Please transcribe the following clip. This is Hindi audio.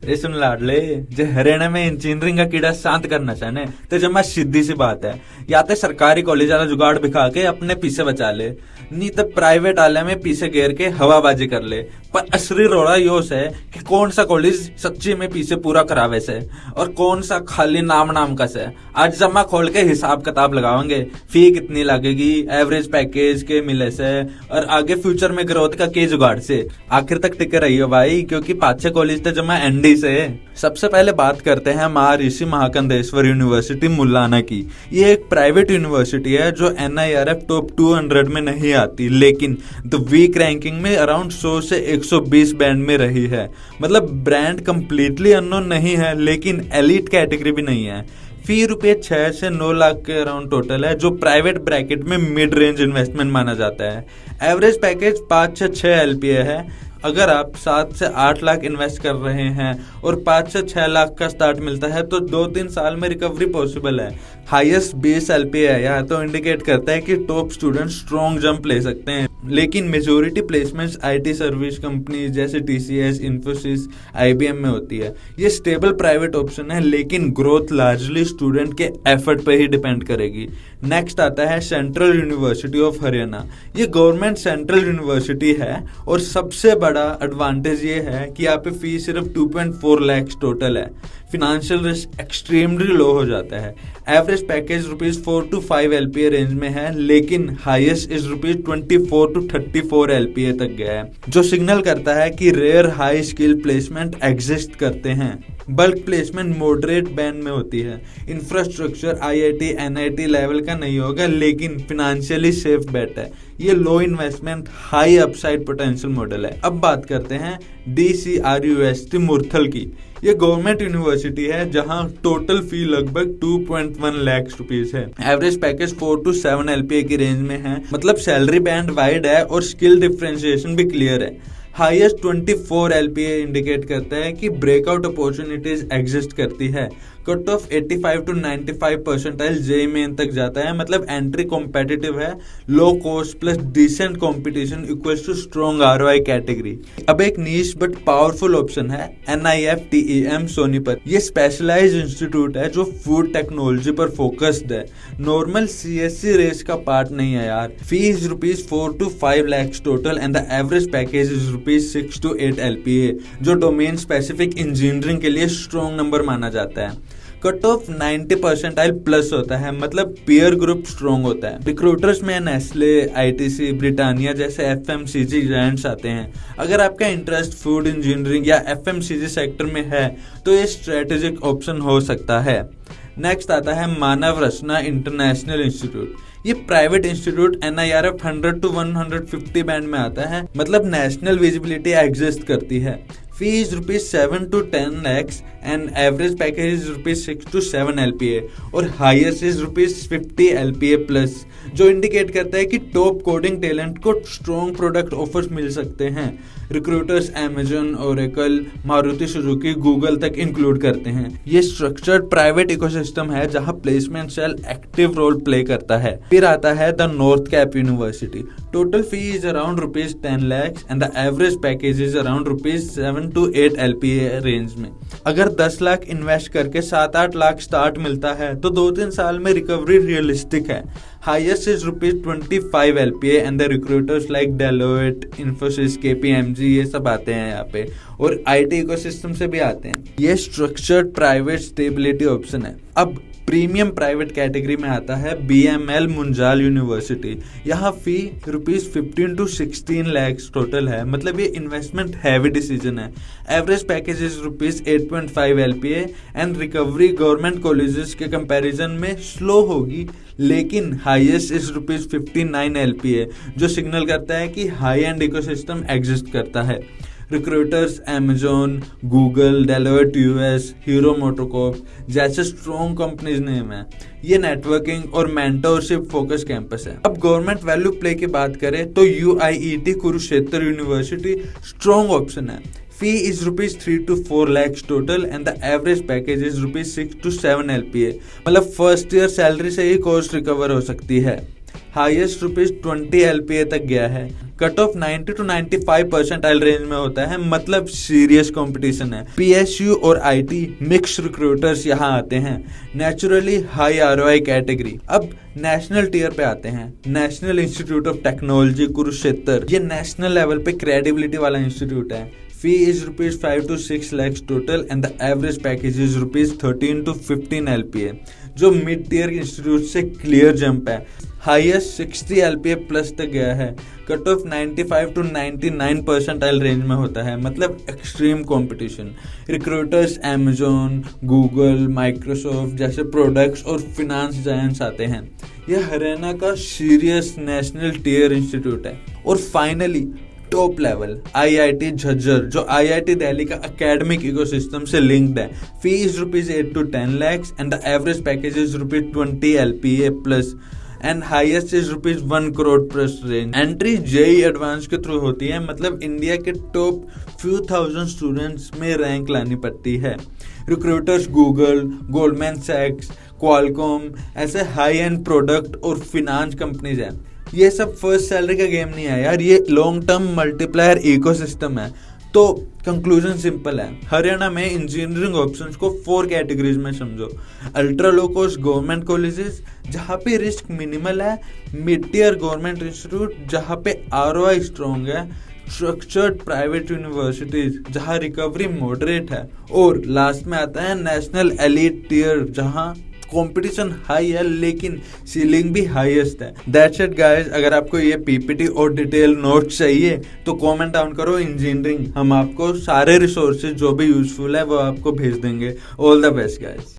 रे सुन लाडले, जे हरियाणा में इंजीनियरिंग का कीड़ा शांत करना चाहने तो जमा सीधी सी बात है, या तो सरकारी कॉलेज वाला जुगाड़ बिखा के अपने पीछे बचा ले, नहीं तो प्राइवेट आले में पीछे घेर के हवाबाजी कर ले। पर असली रोड़ा योस है कि कौन सा कॉलेज सच्ची में पीछे पूरा करावे से और कौन सा खाली नाम का से। आज जमा खोल के हिसाब किताब लगाओगे, फी कितनी लगेगी, एवरेज पैकेज के मिले से और आगे फ्यूचर में ग्रोथ का के जुगाड़ से। आखिर तक टिके रही हो भाई, क्योंकि 5-6 कॉलेज तो जमा एनडी से। सबसे पहले बात करते हैं महर्षि महाकंदेश्वर यूनिवर्सिटी मुल्लाना की। ये एक प्राइवेट यूनिवर्सिटी है जो NIRF टॉप 200 में नहीं आती, लेकिन द वीक रैंकिंग में अराउंड 100 से 120 बैंड में रही है। मतलब ब्रांड कंप्लीटली अननोन नहीं है, लेकिन एलिट कैटेगरी भी नहीं है। फी रुपये 6 से 9 लाख के अराउंड टोटल है, जो प्राइवेट ब्रैकेट में मिड रेंज इन्वेस्टमेंट माना जाता है। एवरेज पैकेज 5 से 6 LPA है। अगर आप 7 से 8 लाख इन्वेस्ट कर रहे हैं और 5 से 6 लाख का स्टार्ट मिलता है तो 2-3 साल में रिकवरी पॉसिबल है। हाईएस्ट 20 LPA है, यह तो इंडिकेट करता है कि टॉप स्टूडेंट स्ट्रॉन्ग जंप ले सकते हैं। लेकिन majority placements IT service company जैसे TCS, इन्फोसिस, IBM में होती है। ये स्टेबल प्राइवेट ऑप्शन है, लेकिन ग्रोथ लार्जली स्टूडेंट के एफर्ट पे ही डिपेंड करेगी। नेक्स्ट आता है सेंट्रल यूनिवर्सिटी ऑफ हरियाणा। ये गवर्नमेंट सेंट्रल यूनिवर्सिटी है और सबसे बड़ा एडवांटेज ये है कि यहाँ पे फीस सिर्फ 2.4 लाख टोटल है। फिनेंशियल रिस्क एक्सट्रीमली लो हो जाता है। Average package ₹4 to 5 LPA range में है, लेकिन हाईएस्ट इज ₹24 to 34 LPA तक गया है, जो सिग्नल करता है कि rare high skill placement exist करते हैं। बल्क प्लेसमेंट मॉडरेट बैंड में होती है। इंफ्रास्ट्रक्चर IIT NIT लेवल का नहीं होगा, लेकिन फिनेंशियली सेफ बेट है। ये low investment high upside potential model है। अब बात करते हैं DCRUST मुरथल की। ये गवर्नमेंट यूनिवर्सिटी है जहां टोटल फी लगभग 2.1 लाख रुपीस है। एवरेज पैकेज 4 to 7 LPA की रेंज में है। मतलब सैलरी बैंड वाइड है और स्किल डिफरेंशिएशन भी क्लियर है। हाईएस्ट 24 LPA इंडिकेट करता है कि ब्रेकआउट अपॉर्चुनिटीज एग्जिस्ट करती है। Cut off 85 to 95 percentile JEE main तक जाता है। मतलब एंट्री कॉम्पिटिटिव है, low cost plus decent competition equals to strong ROI category. अब एक नीश बट पावरफुल ऑप्शन है NIFTEM सोनीपत। ये स्पेशलाइज्ड इंस्टीट्यूट है जो फूड टेक्नोलॉजी पर फोकस्ड है। नॉर्मल CSC रेस का पार्ट नहीं है यार। Fees ₹4 to 5 lakhs total and the average package is ₹6 to 8 LPA, जो डोमेन स्पेसिफिक इंजीनियरिंग के लिए स्ट्रॉन्ग नंबर माना जाता है। कट ऑफ 90 परसेंटाइल प्लस होता है, मतलब पीयर ग्रुप स्ट्रॉन्ग होता है। रिक्रूटर्स में नेस्ले, ITC, ब्रिटानिया जैसे FMCG ब्रांड्स आते हैं। अगर आपका इंटरेस्ट फूड इंजीनियरिंग या FMCG सेक्टर में है तो ये स्ट्रेटेजिक ऑप्शन हो सकता है। नेक्स्ट आता है मानव रचना इंटरनेशनल इंस्टीट्यूट। ये private institute NIRF 100 to 150 band में आता है। मतलब नेशनल विजिबिलिटी एग्जिस्ट करती है। Fees ₹7 to 10 lakhs and average package ₹6 to 7 LPA और हाईएस्ट इज ₹50 LPA प्लस, जो इंडिकेट करता है कि टॉप कोडिंग टैलेंट को स्ट्रॉन्ग प्रोडक्ट ऑफर्स मिल सकते हैं। Recruiters Amazon, Oracle, Maruti Suzuki, Google तक इंक्लूड करते हैं। ये स्ट्रक्चर्ड प्राइवेट इकोसिस्टम है जहां placement cell active role play करता है। फिर आता है the north cap university. Total fee is around ₹10 lakhs and the average package is around ₹7 to 8 LPA range में। अगर 10 लाख इन्वेस्ट करके 7-8 लाख स्टार्ट मिलता है तो 2-3 साल में रिकवरी रियलिस्टिक है। Highest is ₹25 LPA and the recruiters like Deloitte, Infosys, KPMG ये सब आते हैं यहाँ पे, और IT इकोसिस्टम से भी आते हैं। ये स्ट्रक्चर्ड प्राइवेट स्टेबिलिटी ऑप्शन है। अब प्रीमियम प्राइवेट कैटेगरी में आता है BML मुंजाल यूनिवर्सिटी। यहाँ फी ₹15 to 16 lakhs टोटल है। मतलब ये इन्वेस्टमेंट हैवी डिसीजन है। Average package is ₹8.5 LPA and recovery government colleges के कंपैरिजन में स्लो होगी, लेकिन हाईएस्ट इज ₹59 LPA, जो सिग्नल करता है कि हाई एंड इकोसिस्टम एग्जिस्ट करता है। Recruiters Amazon, Google, Deloitte US, hero MotoCorp जैसे स्ट्रॉन्ग कंपनीज नेम है। ये नेटवर्किंग और मेंटरशिप फोकस कैंपस है। अब गवर्नमेंट वैल्यू प्ले की बात करें तो UIET Kurukshetra university strong option है। Fee is ₹3 to 4 lakhs total and the average package is ₹6 to 7 LPA। मतलब फर्स्ट ईयर सैलरी से ही कॉस्ट रिकवर हो सकती है। हाईएस्ट ₹20 LPA तक गया है। Cut of 90 to 95 percentile range में होता है, मतलब सीरियस कंपटीशन है। पीएसयू और आईटी मिक्स रिक्रूटर्स यहाँ आते हैं, नेचुरली हाई आरओआई कैटेगरी। अब नेशनल टीयर पे आते हैं, national institute of technology Kurukshetra. ये नेशनल लेवल पे क्रेडिबिलिटी वाला इंस्टीट्यूट है। Fee is ₹5 to 6 lakhs total and the average package is ₹13 to 15 LPA, जो मिड टीयर इंस्टीट्यूट से क्लियर जंप है। हाईएस्ट 60 LPA प्लस तक गया है। Cut of 95 to 99 percentile range में होता है, मतलब extreme competition. Recruiters Amazon, Google, Microsoft जैसे प्रोडक्ट्स और फिनेंस जायंट्स आते हैं। यह हरियाणा का सीरियस नेशनल टीयर इंस्टीट्यूट है। और finally top level IIT Jhajjar, जो आईआईटी दिल्ली का एकेडमिक इकोसिस्टम से लिंक्ड है। Fee is ₹8 to 10 lakhs and the average package is ₹20 LPA plus and highest is ₹1 crore plus range. Entry JEE advance के थ्रू होती है, मतलब इंडिया के टॉप few thousand स्टूडेंट्स में रैंक लानी पड़ती है। रिक्रूटर्स गूगल, गोल्डमैन सैक्स, क्वालकॉम ऐसे हाई एंड प्रोडक्ट और फिनेंस कंपनीज हैं। ये सब फर्स्ट सैलरी का गेम नहीं है यार, ये लॉन्ग टर्म मल्टीप्लायर इकोसिस्टम है। तो कंक्लूजन सिंपल है, हरियाणा में इंजीनियरिंग ऑप्शंस को 4 कैटेगरीज में समझो। Ultra low cost government colleges जहाँ पे रिस्क मिनिमल है, मिड टियर गवर्नमेंट इंस्टीट्यूट जहाँ पे आरओआई स्ट्रॉन्ग है, स्ट्रक्चर्ड प्राइवेट यूनिवर्सिटीज जहाँ रिकवरी मॉडरेट है, और लास्ट में आता है नेशनल एलीट टियर जहाँ कंपटीशन हाई है लेकिन सीलिंग भी हाईएस्ट है। That's it guys. अगर आपको ये पीपीटी और डिटेल नोट्स चाहिए तो कमेंट डाउन करो इंजीनियरिंग, हम आपको सारे रिसोर्सेज जो भी यूजफुल है वो आपको भेज देंगे। All the best guys.